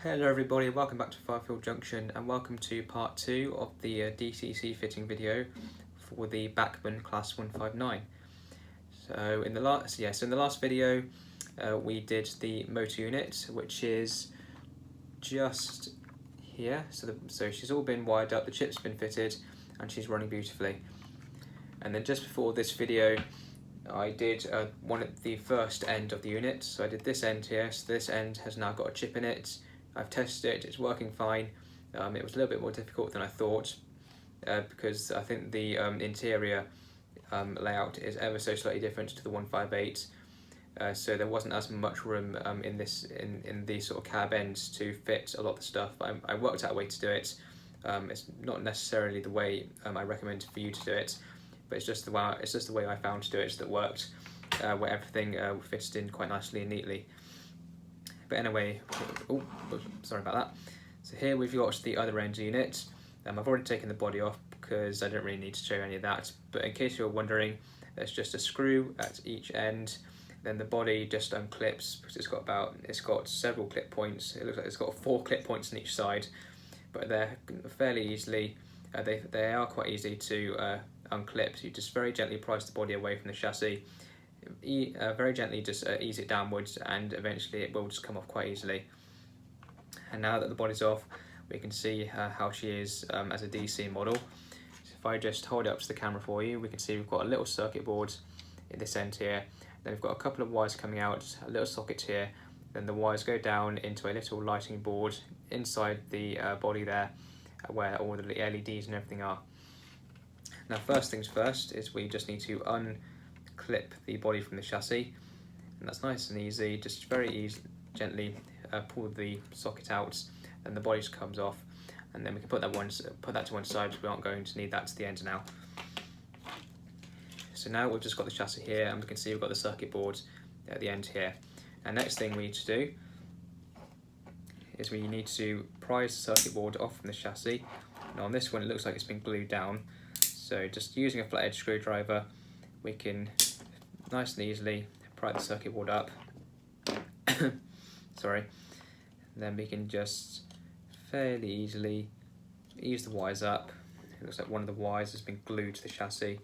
Hello everybody, welcome back to Firefield Junction and welcome to part 2 of the DCC fitting video for the Bachmann Class 159. So in the last video we did the motor unit, which is just here. So she's all been wired up, the chip's been fitted and she's running beautifully. And then just before this video I did one at the first end of the unit. So I did this end here, so this end has now got a chip in it. I've tested it, it's working fine. It was a little bit more difficult than I thought because I think the interior layout is ever so slightly different to the 158. So there wasn't as much room in these sort of cab ends to fit a lot of the stuff. I worked out a way to do it. It's not necessarily the way I recommend for you to do it, but it's just the way I found to do it that worked, where everything fitted in quite nicely and neatly. But anyway, sorry about that. So here we've got the other end unit. I've already taken the body off because I don't really need to show any of that. But in case you're wondering, there's just a screw at each end. Then the body just unclips because it's got several clip points. It looks like it's got 4 clip points on each side, but they're fairly easily. They are quite easy to unclip. So you just very gently prise the body away from the chassis. Very gently just ease it downwards and eventually it will just come off quite easily. And now that the body's off, we can see how she is as a DC model. So if I just hold it up to the camera for you, we can see we've got a little circuit board in this end here. Then we've got a couple of wires coming out, a little socket here. Then the wires go down into a little lighting board inside the body there, where all the LEDs and everything are. Now first things first is we just need to unclip the body from the chassis, and that's nice and easy. Just very easy, gently pull the socket out and the body just comes off, and then we can put that to one side because we aren't going to need that to the end now. So now we've just got the chassis here and we can see we've got the circuit board at the end here. And next thing we need to do is we need to prise the circuit board off from the chassis. Now on this one it looks like it's been glued down, so just using a flat edge screwdriver we can nice and easily pry the circuit board up. Sorry. And then we can just fairly easily ease the wires up. It looks like one of the wires has been glued to the chassis.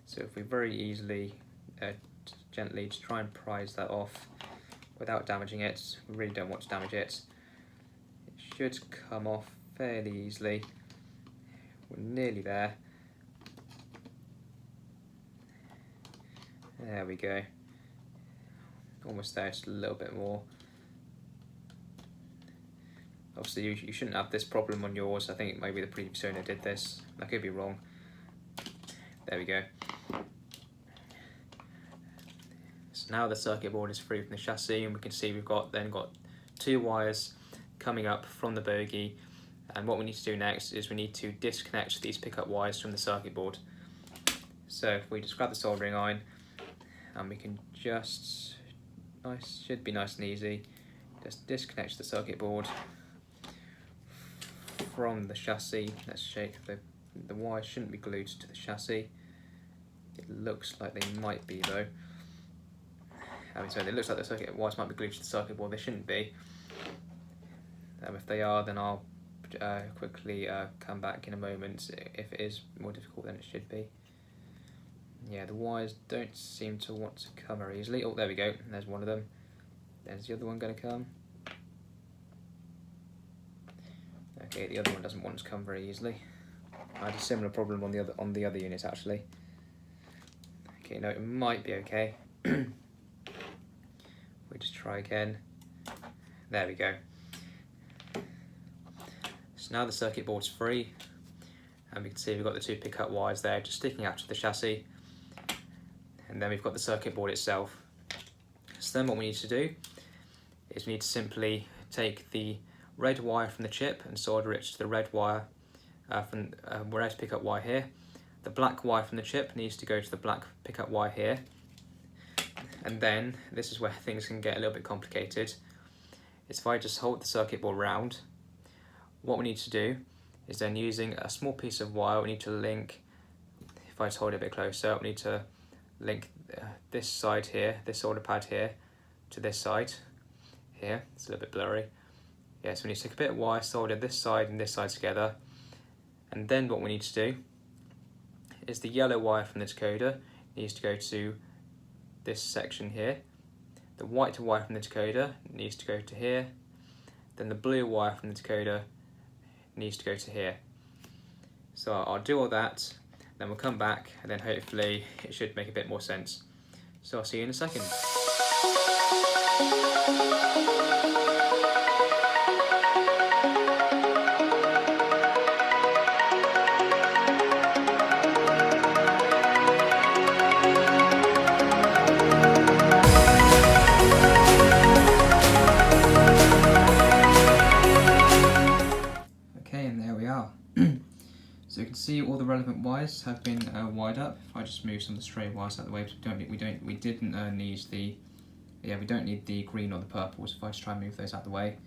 So if we very easily, gently just try and prise that off without damaging it, we really don't want to damage it. It should come off fairly easily. We're nearly there. There we go. Almost there, just a little bit more. Obviously you shouldn't have this problem on yours. I think maybe the previous owner did this. I could be wrong. There we go. So now the circuit board is free from the chassis and we can see we've got 2 wires coming up from the bogie, and what we need to do next is we need to disconnect these pickup wires from the circuit board. So if we just grab the soldering iron and we can just, should be nice and easy, just disconnect the circuit board from the chassis. Let's shake the wires shouldn't be glued to the chassis. It looks like they might be though. So it looks like the circuit wires might be glued to the circuit board. They shouldn't be. If they are, then I'll quickly come back in a moment. If it is more difficult than it should be. Yeah, the wires don't seem to want to come very easily. Oh, there we go. There's one of them. There's the other one going to come. Okay, the other one doesn't want to come very easily. I had a similar problem on the other unit actually. Okay, no, it might be okay. We just try again. There we go. So now the circuit board's free, and we can see we've got the 2 pickup wires there just sticking out of the chassis, and then we've got the circuit board itself. So then what we need to do is we need to simply take the red wire from the chip and solder it to the red wire from red pickup wire here. The black wire from the chip needs to go to the black pickup wire here. And then, this is where things can get a little bit complicated, is if I just hold the circuit board round, what we need to do is then using a small piece of wire, we need to link, if I just hold it a bit closer, we need to link this side here, this solder pad here, to this side here. It's a little bit blurry. Yeah, so we need to take a bit of wire, solder this side and this side together, and then what we need to do is the yellow wire from the decoder needs to go to this section here, the white wire from the decoder needs to go to here, then the blue wire from the decoder needs to go to here. So I'll do all that, then we'll come back, and then hopefully it should make a bit more sense. So I'll see you in a second. So you can see all the relevant wires have been wired up. If I just move some of the stray wires out of the way, we don't need the green or the purple. So if I just try and move those out of the way,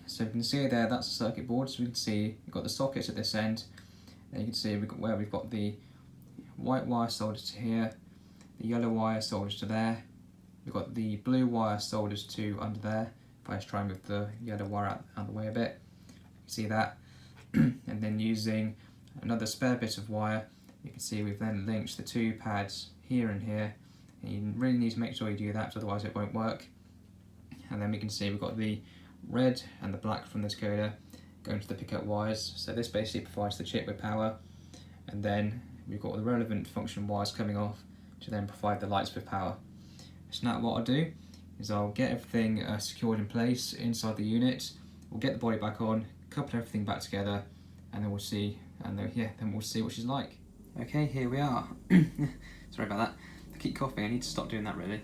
so you can see there that's a circuit board. So we can see we've got the sockets at this end, and you can see we've got the white wire soldered to here, the yellow wire soldered to there. We've got the blue wire soldered to under there. If I just try and move the yellow wire out of the way a bit, you can see that. And then using another spare bit of wire, you can see we've then linked the two pads here and here, and you really need to make sure you do that, otherwise it won't work. And then we can see we've got the red and the black from the decoder going to the pickup wires, so this basically provides the chip with power, and then we've got the relevant function wires coming off to then provide the lights with power. So now what I'll do is I'll get everything secured in place inside the unit, we'll get the body back on, couple everything back together, and then we'll see, then we'll see what she's like. Okay, here we are. Sorry about that. I keep coughing, I need to stop doing that really.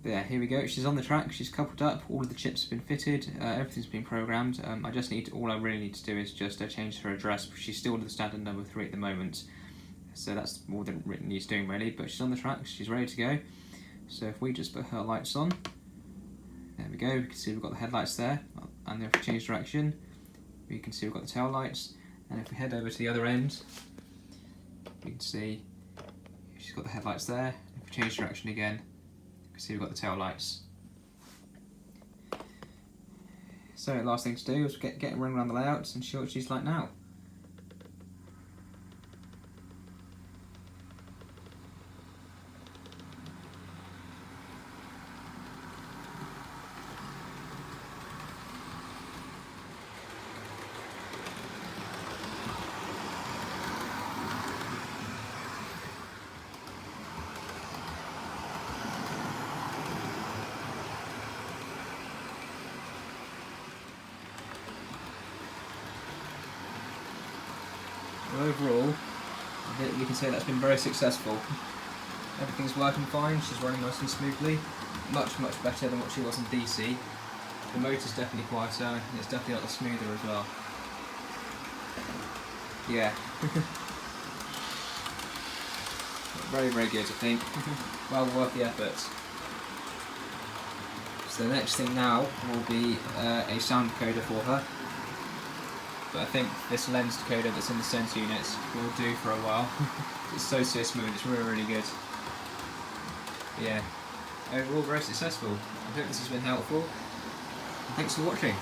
But yeah, here we go. She's on the track, she's coupled up, all of the chips have been fitted, everything's been programmed. All I really need to do is just change her address. She's still the standard number 3 at the moment, so that's all that it needs doing really, but she's on the track, she's ready to go. So if we just put her lights on, there we go, we can see we've got the headlights there, and if we change direction, we can see we've got the tail lights, and if we head over to the other end, you can see she's got the headlights there. If we change direction again, you can see we've got the tail lights. So the last thing to do is get a run around the layouts and show what she's like now. Overall, we can say that's been very successful. Everything's working fine, she's running nice and smoothly, much better than what she was in DC. The motor's definitely quieter, and it's definitely a lot smoother as well. Yeah. Very good, I think. Well worth the effort. So the next thing now will be a sound decoder for her. But I think this lens decoder that's in the centre unit will do for a while. It's so smooth, it's really good. Yeah, overall very successful. I hope this has been helpful. Thanks for watching.